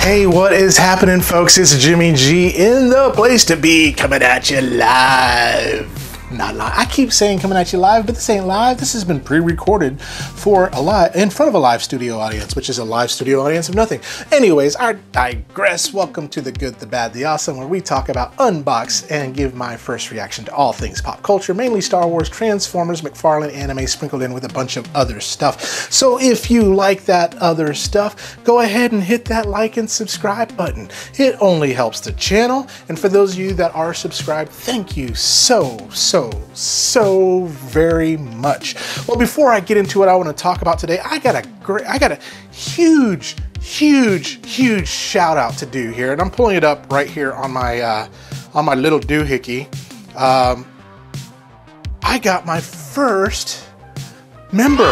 Hey, what is happening, folks? It's Jimmy G in the place to be, coming at you live. Not live. I keep saying coming at you live, but this ain't live. This has been pre-recorded for a live, in front of a live studio audience, which is a live studio audience of nothing. Anyways, I digress. Welcome to The Good, the Bad, the Awesome, where we talk about, unbox, and give my first reaction to all things pop culture, mainly Star Wars, Transformers, McFarlane anime, sprinkled in with a bunch of other stuff. So if you like that other stuff, go ahead and hit that like and subscribe button. It only helps the channel. And for those of you that are subscribed, thank you so very much. Well, before I get into what I want to talk about today, I got a huge shout out to do here, and I'm pulling it up right here on my little doohickey. I got my first member.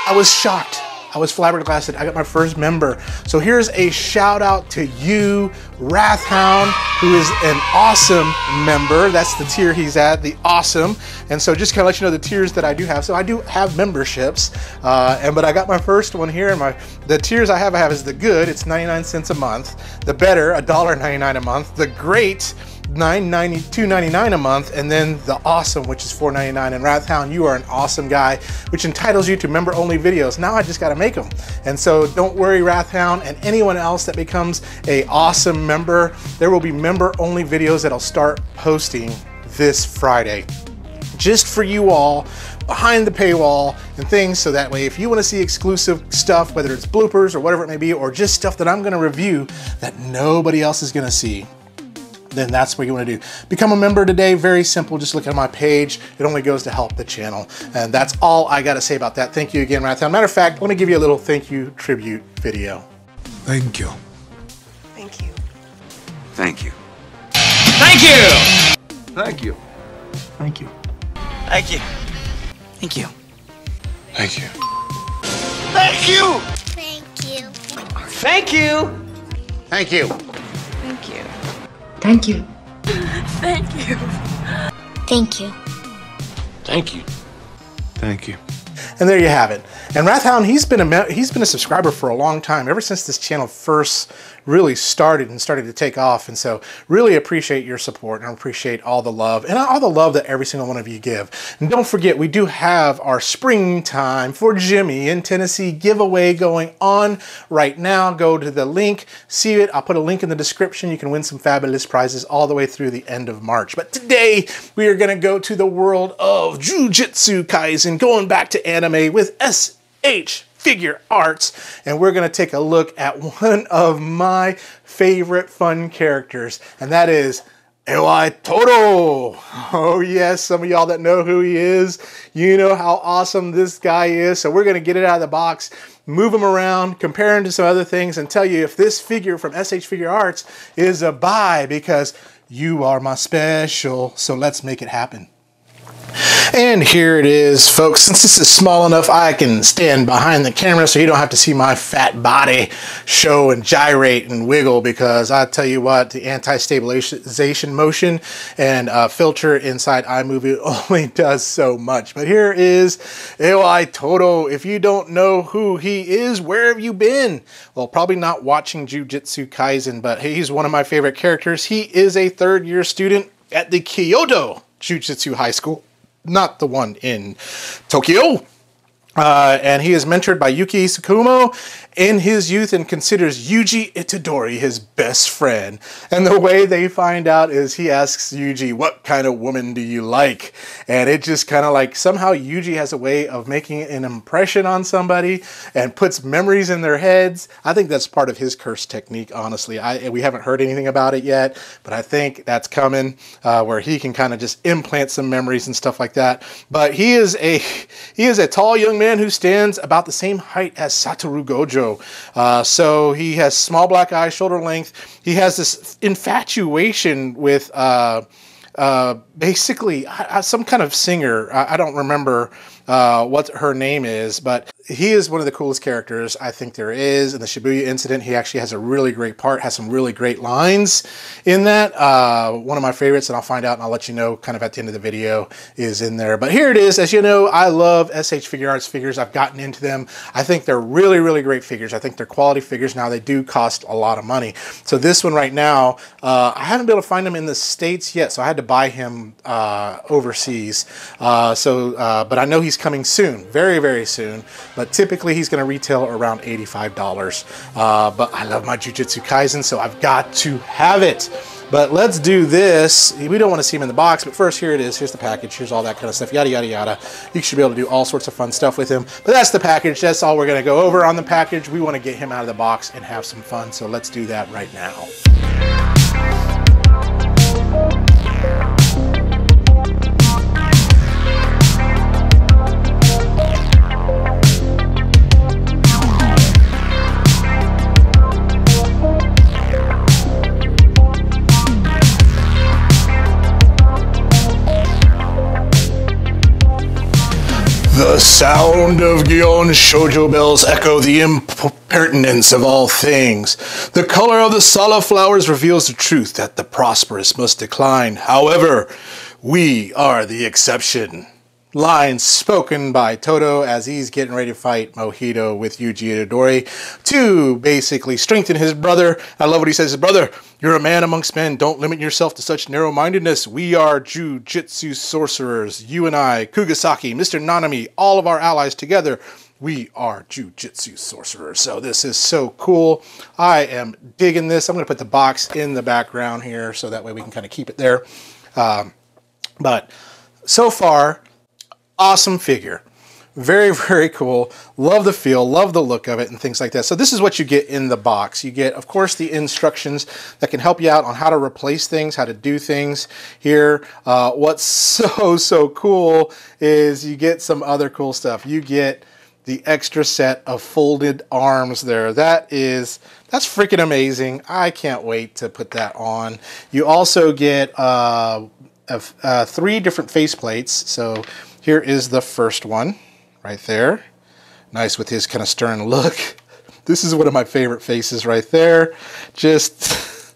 I was shocked. I was flabbergasted. I got my first member. So here's a shout out to you, Wrathhound, who is an awesome member. That's the tier he's at, the awesome. And so just kind of let you know the tiers that I do have. So I do have memberships, but I got my first one here. And the tiers I have is the good, it's 99 cents a month. The better, $1.99 a month. The great, $2.99 a month, and then the awesome, which is $4.99. And Wrathhound, you are an awesome guy, which entitles you to member-only videos. Now I just got to make them, and so don't worry, Wrathhound, and anyone else that becomes a awesome member, there will be member-only videos that I'll start posting this Friday, just for you all, behind the paywall and things, so that way if you want to see exclusive stuff, whether it's bloopers or whatever it may be, or just stuff that I'm going to review that nobody else is going to see, then that's what you want to do. Become a member today. Very simple. Just look at my page. It only goes to help the channel. And that's all I got to say about that. Thank you again, Wrathhound. Matter of fact, let me give you a little thank you tribute video. Thank you. Thank you. Thank you. Thank you! Thank you. Thank you. Thank you. Thank you. Thank you. Thank you! Thank you. Thank you! Thank you. Thank you. Thank you. Thank you. Thank you. Thank you. Thank you. And there you have it. And Wrathhound, he's been a subscriber for a long time, ever since this channel first really started to take off. And so really appreciate your support, and I appreciate all the love and all the love that every single one of you give. And don't forget, we do have our Springtime for Jimmy in Tennessee giveaway going on right now. Go to the link, see it. I'll put a link in the description. You can win some fabulous prizes all the way through the end of March. But today we are going to go to the world of Jujutsu Kaisen, going back to anime with SH Figuarts, and we're going to take a look at one of my favorite fun characters, and that is Aoi Todo. Oh yes, some of y'all that know who he is, you know how awesome this guy is. So we're going to get it out of the box, move him around, compare him to some other things, and tell you if this figure from SH Figuarts is a buy, because you are my special. So let's make it happen. And here it is, folks. Since this is small enough, I can stand behind the camera so you don't have to see my fat body show and gyrate and wiggle, because I tell you what, the anti-stabilization motion and filter inside iMovie only does so much. But here is Aoi Todo. If you don't know who he is, where have you been? Well, probably not watching Jujutsu Kaisen, but he's one of my favorite characters. He is a third-year student at the Kyoto Jujutsu High School, not the one in Tokyo. And he is mentored by Yuki Tsukumo in his youth and considers Yuji Itadori his best friend. And the way they find out is he asks Yuji, "What kind of woman do you like?" And it just kind of like, somehow Yuji has a way of making an impression on somebody and puts memories in their heads. I think that's part of his curse technique, honestly. We haven't heard anything about it yet, but I think that's coming, where he can kind of just implant some memories and stuff like that. But he is a tall young man who stands about the same height as Satoru Gojo. So he has small black eyes, shoulder length. He has this infatuation with basically some kind of singer. I don't remember what her name is, but he is one of the coolest characters I think there is. In the Shibuya incident, he actually has a really great part, has some really great lines in that. One of my favorites, and I'll find out and I'll let you know kind of at the end of the video, is in there. But here it is. As you know, I love SH Figuarts figures. I've gotten into them. I think they're really, really great figures. I think they're quality figures. Now, they do cost a lot of money. So this one right now, I haven't been able to find him in the States yet, so I had to buy him overseas. But I know he's coming soon, very, very soon. But typically he's going to retail around $85. But I love my Jujutsu Kaisen, so I've got to have it. But let's do this. We don't want to see him in the box, but first, here it is. Here's the package. Here's all that kind of stuff, yada, yada, yada. You should be able to do all sorts of fun stuff with him. But that's the package. That's all we're going to go over on the package. We want to get him out of the box and have some fun, so let's do that right now. The sound of Gion shoujo bells echo the impertinence of all things. The color of the Sala flowers reveals the truth that the prosperous must decline. However, we are the exception. Lines spoken by Todo as he's getting ready to fight Mojito with Yuji Itadori to basically strengthen his brother. I love what he says. Brother, you're a man amongst men. Don't limit yourself to such narrow-mindedness. We are Jujutsu sorcerers. You and I, Kugasaki, Mr. Nanami, all of our allies together. We are Jujutsu sorcerers. So this is so cool. I am digging this. I'm going to put the box in the background here so that way we can kind of keep it there. But so far, awesome figure. Very, very cool. Love the feel, love the look of it and things like that. So this is what you get in the box. You get, of course, the instructions that can help you out on how to replace things, how to do things here. What's so cool is you get some other cool stuff. You get the extra set of folded arms there. That's freaking amazing. I can't wait to put that on. You also get 3 different face plates. So here is the first one right there. Nice with his kind of stern look. This is one of my favorite faces right there. Just,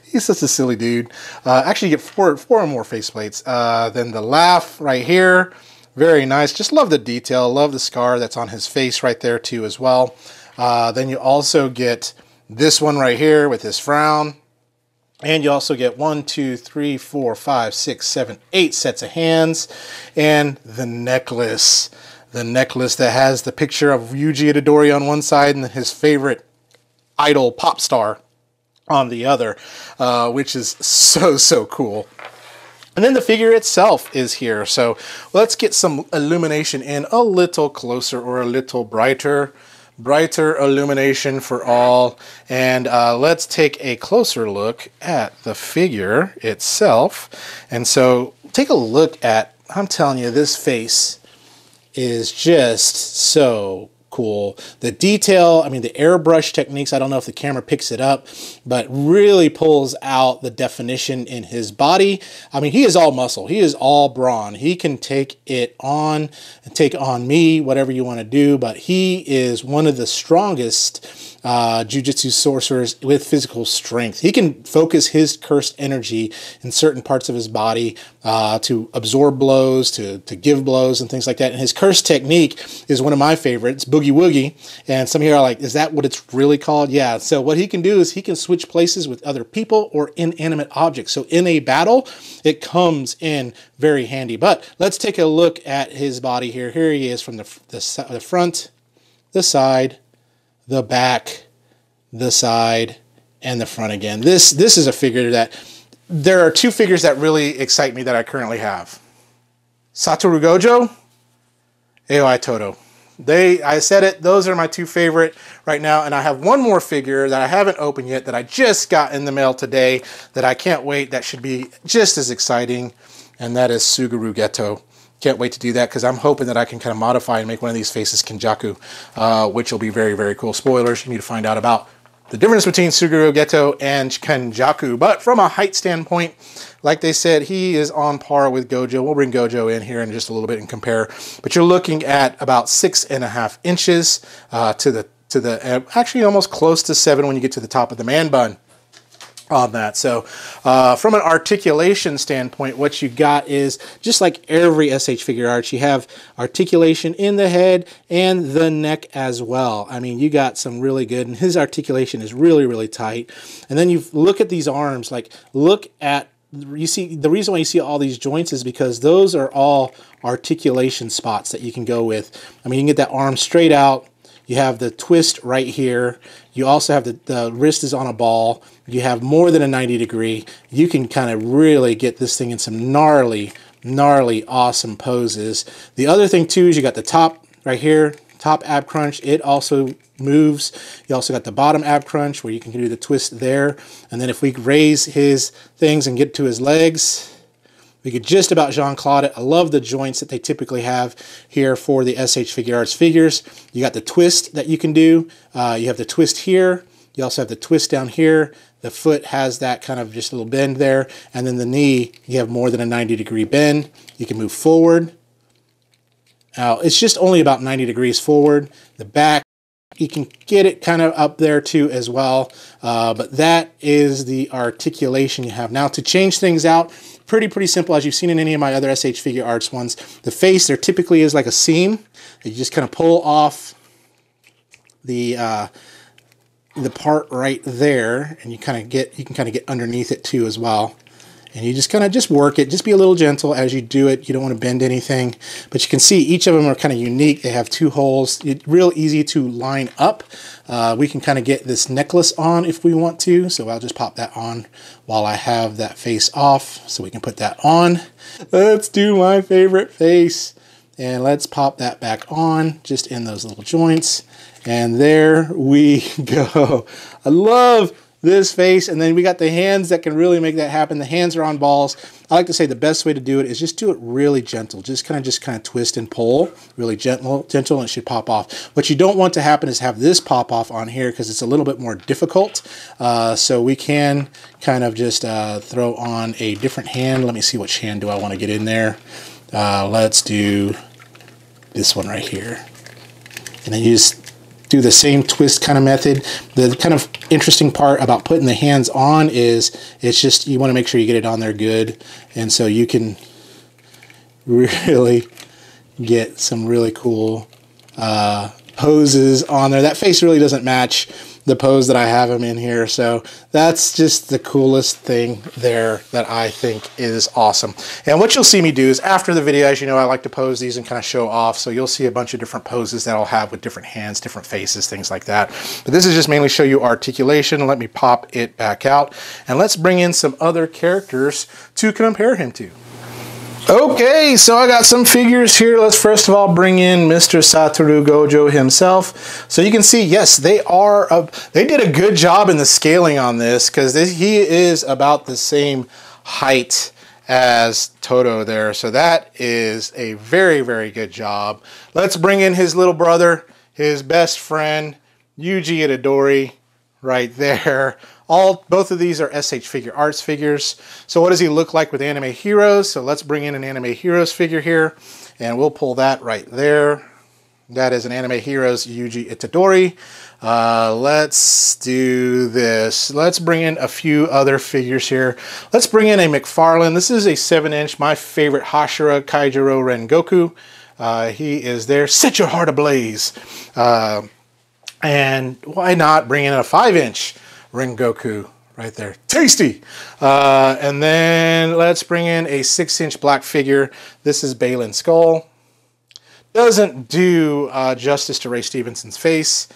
he's such a silly dude. Actually, you get four more face plates. Then the laugh right here. Very nice. Just love the detail. Love the scar that's on his face right there too as well. Then you also get this one right here with his frown. And you also get 1, 2, 3, 4, 5, 6, 7, 8 sets of hands. And the necklace. The necklace that has the picture of Yuji Itadori on one side and his favorite idol pop star on the other. Which is so cool. And then the figure itself is here. So let's get some illumination in a little closer or a little brighter. Brighter illumination for all. And let's take a closer look at the figure itself. And so take a look at, I'm telling you, this face is just so cool. The detail, I mean, the airbrush techniques, I don't know if the camera picks it up, but really pulls out the definition in his body. I mean, he is all muscle. He is all brawn. He can take it on and take on me, whatever you want to do, but he is one of the strongest Jujutsu sorcerers with physical strength. He can focus his cursed energy in certain parts of his body to absorb blows, to give blows and things like that. And his cursed technique is one of my favorites, Boogie Woogie. And some here are like, is that what it's really called? Yeah. So what he can do is he can switch places with other people or inanimate objects. So in a battle, it comes in very handy. But let's take a look at his body here. Here he is from the front, the side, the back, the side, and the front again. This is a figure that, there are 2 figures that really excite me that I currently have. Satoru Gojo, Aoi Todo. I said it, those are my 2 favorite right now, and I have one more figure that I haven't opened yet that I just got in the mail today that I can't wait, that should be just as exciting, and that is Suguru Geto. Can't wait to do that because I'm hoping that I can kind of modify and make one of these faces Kenjaku, which will be very, very cool. Spoilers, you need to find out about the difference between Suguru Geto and Kenjaku. But from a height standpoint, like they said, he is on par with Gojo. We'll bring Gojo in here in just a little bit and compare. But you're looking at about 6.5 inches to the actually almost close to 7 when you get to the top of the man bun on that. So from an articulation standpoint, what you got is just like every SH Figuarts, you have articulation in the head and the neck as well. I mean, you got some really good, and his articulation is really, really tight. And then you look at these arms, like look at, you see, the reason why you see all these joints is because those are all articulation spots that you can go with. I mean, you can get that arm straight out. You have the twist right here. You also have the wrist is on a ball. You have more than a 90 degree. You can kind of really get this thing in some gnarly, awesome poses. The other thing too is you got the top right here, top ab crunch. It also moves. You also got the bottom ab crunch where you can do the twist there. And then if we raise his things and get to his legs, we could just about Jean-Claude it. I love the joints that they typically have here for the SH Figuarts figures. You got the twist that you can do. You have the twist here. You also have the twist down here. The foot has that kind of just a little bend there. And then the knee, you have more than a 90 degree bend. You can move forward. Now, it's just only about 90 degrees forward. The back, you can get it kind of up there too as well. But that is the articulation you have. Now, to change things out, pretty simple, as you've seen in any of my other SH Figuarts ones. The face, there typically is like a seam. You just kind of pull off the part right there, and you can kind of get underneath it too as well. And you just kind of work it. Just be a little gentle as you do it. You don't want to bend anything. But you can see each of them are kind of unique. They have 2 holes. It's real easy to line up. We can kind of get this necklace on if we want to. So I'll just pop that on while I have that face off. So we can put that on. Let's do my favorite face. And let's pop that back on just in those little joints. And there we go. I love this face. And then we got the hands that can really make that happen. The hands are on balls. I like to say the best way to do it is just do it really gentle. Just kind of twist and pull really gentle, and it should pop off. What you don't want to happen is have this pop off on here because it's a little bit more difficult. So we can kind of just throw on a different hand. Let me see which hand do I want to get in there. Let's do this one right here. And then you just do the same twist kind of method. The kind of interesting part about putting the hands on is it's just, you want to make sure you get it on there good. And so you can really get some really cool poses on there. That face really doesn't match the pose that I have him in here. So that's just the coolest thing there that I think is awesome. And what you'll see me do is after the video, as you know, I like to pose these and kind of show off. So you'll see a bunch of different poses that I'll have with different hands, different faces, things like that. But this is just mainly show you articulation. Let me pop it back out and let's bring in some other characters to compare him to. Okay, so I got some figures here. Let's first of all bring in Mr. Satoru Gojo himself. So you can see, yes, they did a good job in the scaling on this because he is about the same height as Todo there. So that is a very good job. Let's bring in his little brother, his best friend, Yuji Itadori, right there. Both of these are SH Figuarts figures. So what does he look like with anime heroes? So let's bring in an anime heroes figure here, and we'll pull that right there. That is an anime heroes Yuji Itadori. Let's do this. Let's bring in a few other figures here. Let's bring in a McFarlane. This is a 7-inch, my favorite Hashira Kaijiro Rengoku. He is there. Set your heart ablaze. And why not bring in a 5-inch Rengoku right there? Tasty! And then let's bring in a 6-inch black figure. This is Balin Skull. Doesn't do justice to Ray Stevenson's face.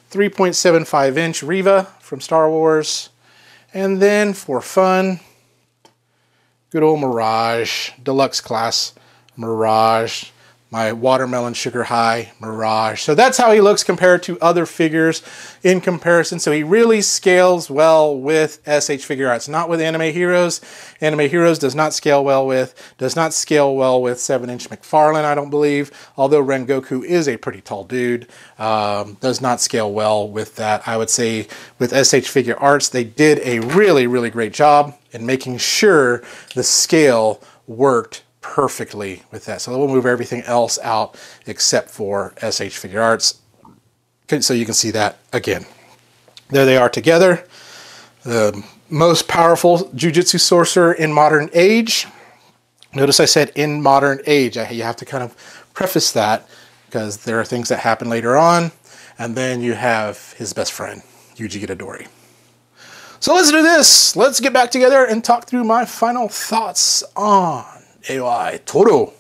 3.75-inch Riva from Star Wars. And then for fun, good old Mirage, deluxe class Mirage. my Watermelon Sugar High Mirage. So that's how he looks compared to other figures in comparison. So he really scales well with SH Figuarts, not with Anime Heroes. Anime Heroes does not scale well with 7-inch McFarlane, I don't believe. Although Rengoku is a pretty tall dude, does not scale well with that. I would say with SH Figuarts, they did a really, really great job in making sure the scale worked perfectly with that. So we'll move everything else out except for SH Figuarts. So you can see that again. There they are together. The most powerful Jujutsu sorcerer in modern age. Notice I said in modern age. You have to kind of preface that because there are things that happen later on. And then you have his best friend, Yuji Itadori. So let's do this. Let's get back together and talk through my final thoughts on Aoi Todo.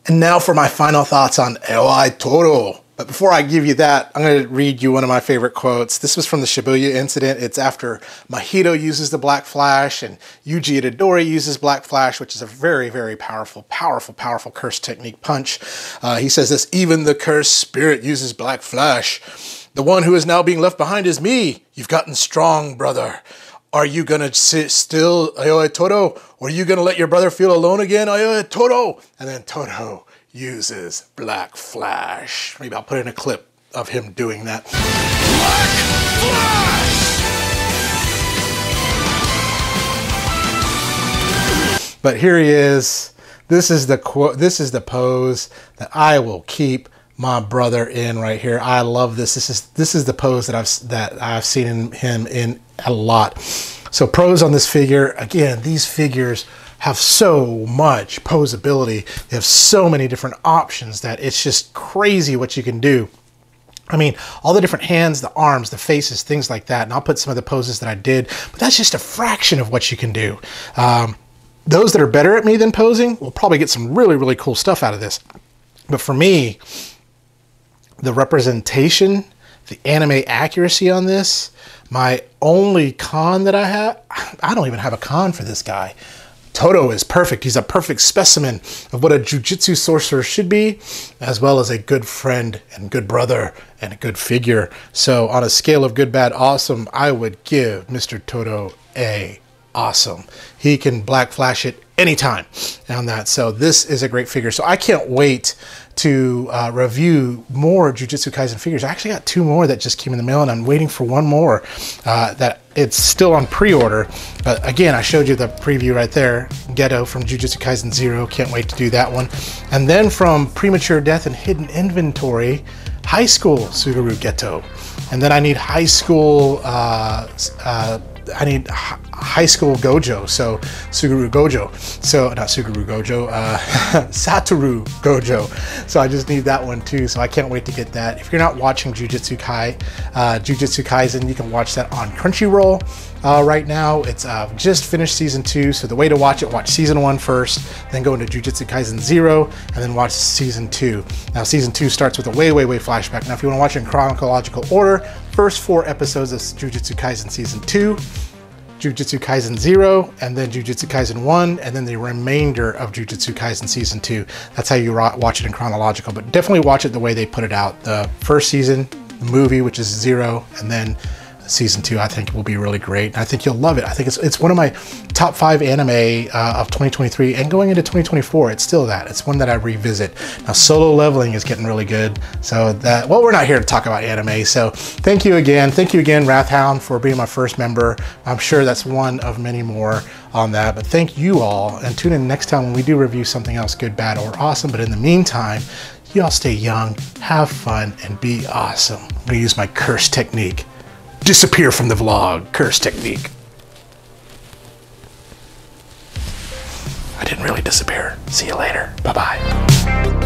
And now for my final thoughts on Aoi Todo. But before I give you that, I'm going to read you one of my favorite quotes. This was from the Shibuya incident. It's after Mahito uses the Black Flash and Yuji Itadori uses Black Flash, which is a very, very powerful curse technique punch. He says this: even the cursed spirit uses Black Flash. The one who is now being left behind is me. You've gotten strong, brother. Are you going to sit still, Aoi Todo? Or are you going to let your brother feel alone again, Aoi Todo? And then Todo uses Black Flash. Maybe I'll put in a clip of him doing that. Black Flash! But here he is. This is the quote. This is the pose that I will keep my brother in right here. I love this. This is the pose that I've seen him in a lot. So pros on this figure. Again, these figures have so much posability. They have so many different options that it's just crazy what you can do. I mean, all the different hands, the arms, the faces, things like that. And I'll put some of the poses that I did, but that's just a fraction of what you can do. Those that are better at me than posing will probably get some really, really cool stuff out of this. But for me, the representation, the anime accuracy on this, my only con that I have, I don't even have a con for this guy. Todo is perfect. He's a perfect specimen of what a Jujutsu sorcerer should be, as well as a good friend and good brother and a good figure. So on a scale of good, bad, awesome, I would give Mr. Todo a awesome. He can Black Flash it anytime on that. So this is a great figure. So I can't wait to review more Jujutsu Kaisen figures. I actually got 2 more that just came in the mail, and I'm waiting for one more that it's still on pre-order. But again, I showed you the preview right there. Geto from Jujutsu Kaisen 0. Can't wait to do that one. And then from Premature Death and Hidden Inventory, High School Suguru Geto. And then I need High School High School Gojo, so Suguru Gojo. So not Suguru Gojo, Satoru Gojo. So I just need that one too. So I can't wait to get that. If you're not watching Jujutsu Kaisen, you can watch that on Crunchyroll right now. It's just finished season 2. So the way to watch it, watch season 1 first, then go into Jujutsu Kaisen 0, and then watch season 2. Now season 2 starts with a way flashback. Now if you want to watch it in chronological order, first 4 episodes of Jujutsu Kaisen season 2, Jujutsu Kaisen 0, and then Jujutsu Kaisen 1, and then the remainder of Jujutsu Kaisen Season 2. That's how you watch it in chronological, but definitely watch it the way they put it out. The first season, the movie, which is 0, and then Season 2, I think will be really great. I think you'll love it. I think it's one of my top 5 anime of 2023, and going into 2024, it's still that. It's one that I revisit. Now, Solo Leveling is getting really good. So that, well, we're not here to talk about anime. So thank you again. Thank you again, Wrathhound, for being my first member. I'm sure that's one of many more on that. But thank you all, and tune in next time when we do review something else good, bad, or awesome. But in the meantime, y'all stay young, have fun, and be awesome. I'm gonna use my curse technique. Disappear from the vlog. Curse technique. I didn't really disappear. See you later. Bye-bye.